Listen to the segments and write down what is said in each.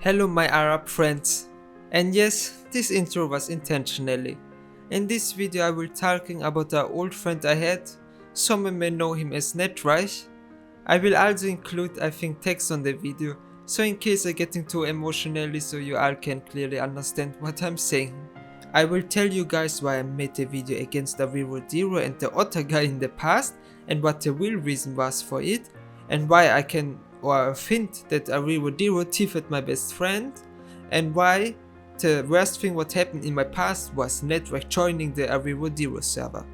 Hello my Arab friends, and yes, this intro was intentionally. In this video I will talking about an old friend I had, some may know him as Nedreich. I will also include text on the video, so in case I getting too emotionally so you all can clearly understand what I'm saying. I will tell you guys why I made the video against av.rr and the other guy in the past and what the real reason was for it, and why I can or think that av.rr thieved my best friend, and why the worst thing what happened in my past was Nedreich joining the av.rr server.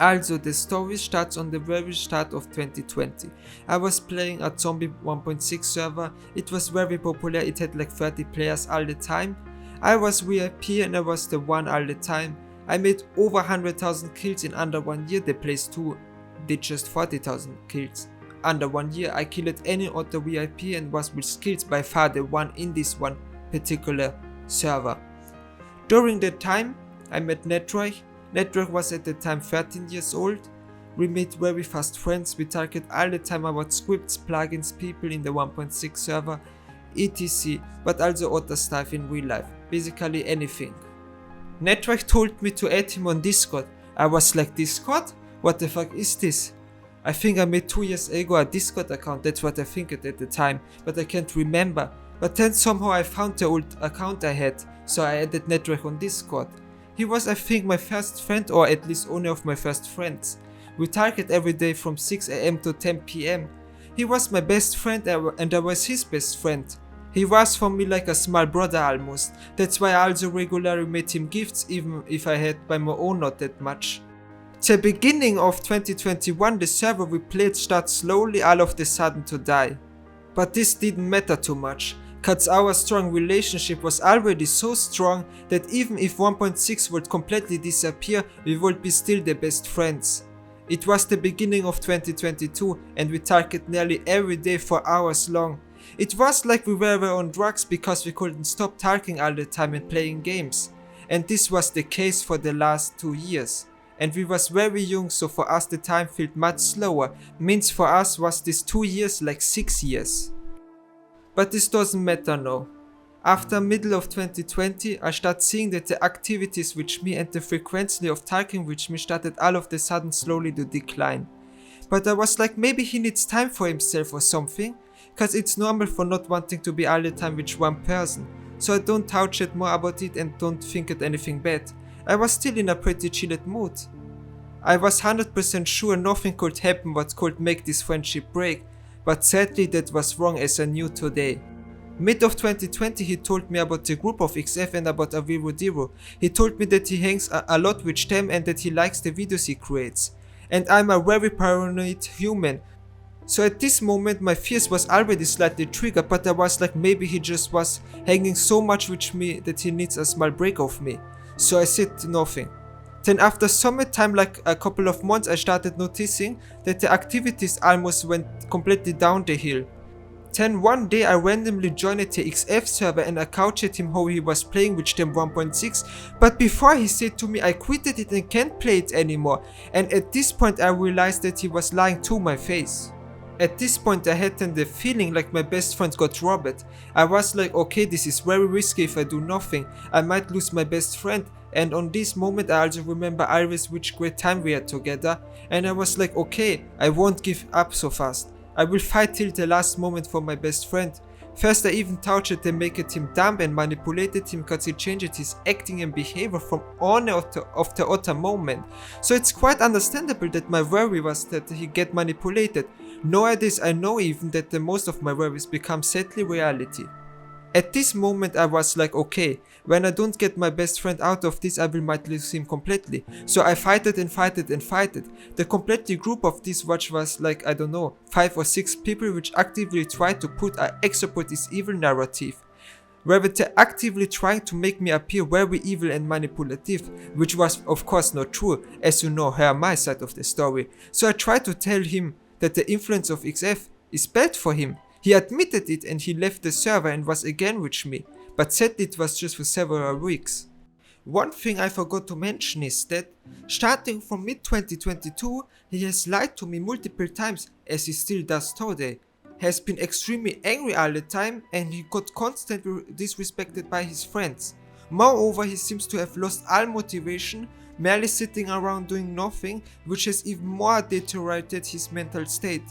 Also, the story starts on the very start of 2020. I was playing a zombie 1.6 server, it was very popular, it had like 30 players all the time. I was VIP and I was the one all the time. I made over 100,000 kills in under 1 year, the place 2 did just 40,000 kills. Under 1 year I killed any other VIP and was with skills by far the one in this one particular server. During that time I met Nedreich. Nedreich was at the time 13 years old. We made very fast friends, we talked all the time about scripts, plugins, people in the 1.6 server, etc, but also other stuff in real life, basically anything. Nedreich told me to add him on Discord. I was like, Discord? What the fuck is this? I think I made 2 years ago a Discord account, that's what I think at the time, but I can't remember. But then somehow I found the old account I had, so I added Nedreich on Discord. He was I think my first friend, or at least only of my first friends. We talked every day from 6 AM to 10 PM. He was my best friend and I was his best friend. He was for me like a small brother almost, that's why I also regularly made him gifts even if I had by my own not that much. The beginning of 2021 the server we played started slowly all of the sudden to die. But this didn't matter too much, cause our strong relationship was already so strong that even if 1.6 would completely disappear we would be still the best friends. It was the beginning of 2022 and we talked nearly every day for hours long. It was like we were on drugs because we couldn't stop talking all the time and playing games. And this was the case for the last 2 years. And we was very young, so for us the time felt much slower, means for us was this 2 years like 6 years. But this doesn't matter now. After middle of 2020 I started seeing that the activities with me and the frequency of talking with me started all of the sudden slowly to decline. But I was like, maybe he needs time for himself or something, cause it's normal for not wanting to be all the time with one person, so I don't touch it more about it and don't think it anything bad. I was still in a pretty chilled mood. I was 100% sure nothing could happen what could make this friendship break, but sadly that was wrong as I knew today. Mid of 2020 he told me about the group of XF and about av.rr. He told me that he hangs a lot with them and that he likes the videos he creates. And I'm a very paranoid human. So at this moment my fears was already slightly triggered, but I was like, maybe he just was hanging so much with me that he needs a small break of me. So I said nothing. Then after some time, like a couple of months, I started noticing that the activities almost went completely down the hill. Then one day I randomly joined the XF server and I coached him how he was playing with them 1.6, but before he said to me I quitted it and can't play it anymore, and at this point I realized that he was lying to my face. At this point I had then the feeling like my best friend got robbed. I was like, okay, this is very risky, if I do nothing I might lose my best friend, and on this moment I also remember always which great time we had together, and I was like, okay, I won't give up so fast. I will fight till the last moment for my best friend. First I even touched and made him dumb and manipulated him cause he changed his acting and behavior from honor of the other moment. So it's quite understandable that my worry was that he get manipulated. Nowadays I know even that the most of my worries become sadly reality. At this moment I was like, okay, when I don't get my best friend out of this I will might lose him completely. So I fighted and fighted and fighted. The completely group of this watch was like, I don't know, 5 or 6 people which actively tried to put a Exlopoit is evil narrative. Where they actively trying to make me appear very evil and manipulative, which was of course not true, as you know, hear my side of the story. So I tried to tell him that the influence of XF is bad for him. He admitted it and he left the server and was again with me, but said it was just for several weeks. One thing I forgot to mention is that, starting from mid 2022, he has lied to me multiple times, as he still does today. has been extremely angry all the time and he got constantly disrespected by his friends. Moreover, he seems to have lost all motivation, merely sitting around doing nothing, which has even more deteriorated his mental state.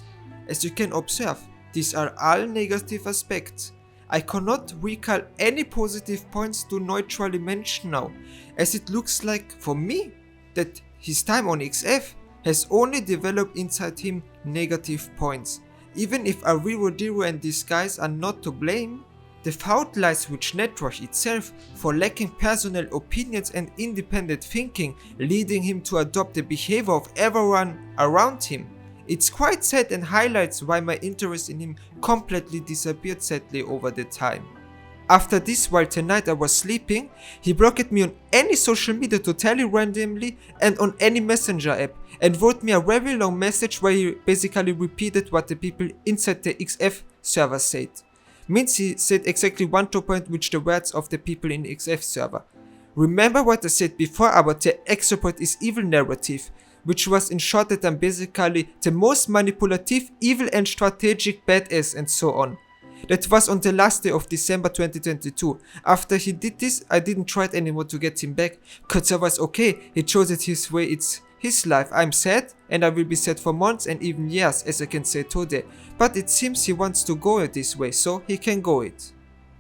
As you can observe, these are all negative aspects. I cannot recall any positive points to neutrally mention now, as it looks like, for me, that his time on XF has only developed inside him negative points. Even if av.rr and these guys are not to blame, the fault lies with Nedreich itself for lacking personal opinions and independent thinking, leading him to adopt the behavior of everyone around him. It's quite sad and highlights why my interest in him completely disappeared sadly over the time. After this, while tonight I was sleeping, he blocked me on any social media totally randomly and on any messenger app, and wrote me a very long message where he basically repeated what the people inside the XF server said. Means he said exactly one to point which the words of the people in the XF server. Remember what I said before about the Exlopoit is evil narrative, which was in short that I'm basically the most manipulative, evil and strategic badass and so on. That was on the last day of December 2022. After he did this, I didn't try it anymore to get him back, cause I was okay, he chose it his way, it's his life. I'm sad, and I will be sad for months and even years, as I can say today. But it seems he wants to go it this way, so he can go it.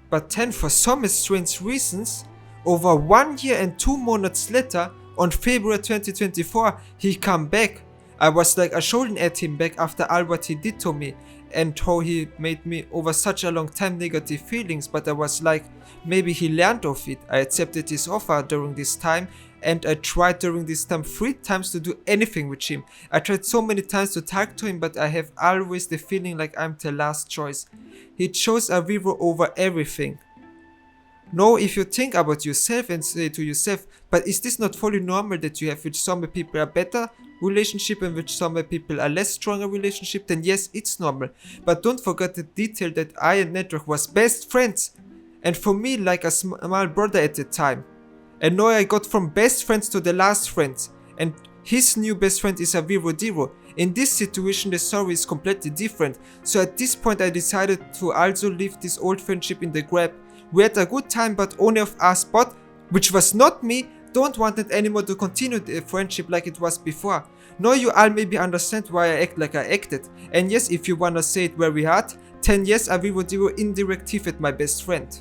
But then for some strange reasons, over 1 year and 2 months later, on February 2024, he come back. I was like, I shouldn't add him back after all what he did to me and how he made me over such a long time negative feelings, but I was like, maybe he learned of it. I accepted his offer during this time, and I tried during this time 3 times to do anything with him. I tried so many times to talk to him, but I have always the feeling like I'm the last choice. He chose av.rr over everything. Now, if you think about yourself and say to yourself, but is this not fully normal that you have with some people a better relationship and with some people a less stronger relationship, then yes, it's normal. But don't forget the detail that I and Nedreich was best friends, and for me like a small brother at the time. And now I got from best friends to the last friends, and his new best friend is av.rr. In this situation the story is completely different, so at this point I decided to also leave this old friendship in the grab. We had a good time, but only of us, but, which was not me, don't want it anymore to continue the friendship like it was before. Now you all maybe understand why I act like I acted, and yes, if you wanna say it very hard, then yes, av.rr indirectly with my best friend.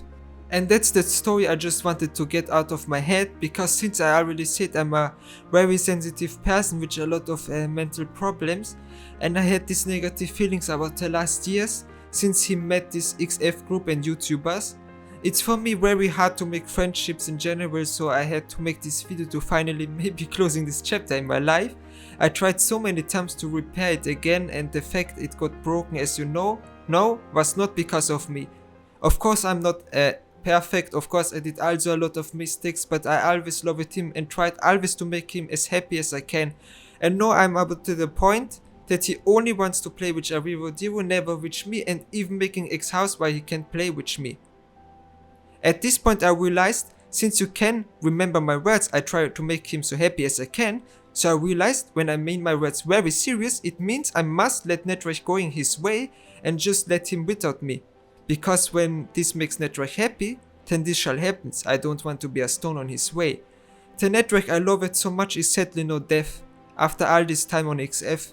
And that's the story I just wanted to get out of my head, because since I already said I'm a very sensitive person with a lot of mental problems, and I had these negative feelings about the last years, since he met this XF group and YouTubers. It's for me very hard to make friendships in general, so I had to make this video to finally maybe closing this chapter in my life. I tried so many times to repair it again, and the fact it got broken, as you know, no, was not because of me. Of course I'm not perfect, of course I did also a lot of mistakes, but I always loved him and tried always to make him as happy as I can. And now I'm about to the point that he only wants to play with av.rr, never with me, and even making X-House where he can play with me. At this point I realized, since you can remember my words, I try to make him so happy as I can, so I realized when I mean my words very serious, it means I must let Nedreich going his way and just let him without me. Because when this makes Nedreich happy, then this shall happen. I don't want to be a stone on his way. The Nedreich I love it so much is sadly no death, after all this time on XF.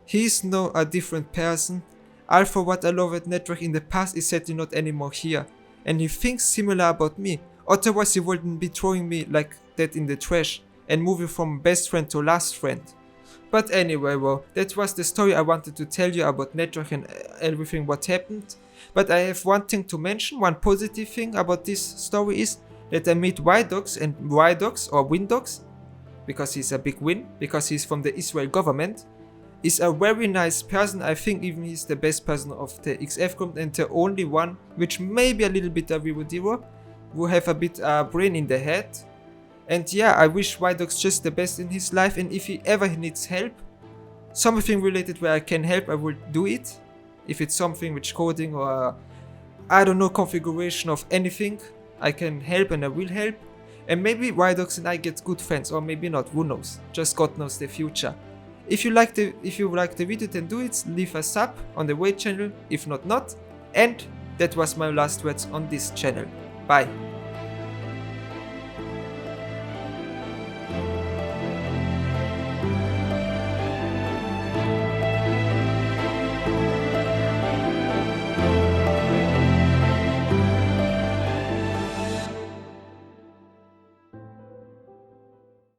He is now a different person. All for what I loved Nedreich in the past is sadly not anymore here. And he thinks similar about me, otherwise he wouldn't be throwing me like that in the trash and moving from best friend to last friend. But anyway, well, that was the story I wanted to tell you about Nedreich and everything what happened. But I have one thing to mention, one positive thing about this story is that I meet Y-Dogs, and Y-Dogs or Windogs, because he's a big win, because he's from the Israel government, is a very nice person. I think even he's the best person of the XF group and the only one, which may be a little bit av.rr, who have a bit brain in the head. And yeah, I wish Y-Dogs just the best in his life, and if he ever needs help, something related where I can help, I will do it. If it's something with coding or I don't know, configuration of anything, I can help and I will help. And maybe Y-Dogs and I get good friends, or maybe not, who knows, just God knows the future. If you like the video, then do it, leave a sub on the Wait channel, if not. And that was my last words on this channel. Bye.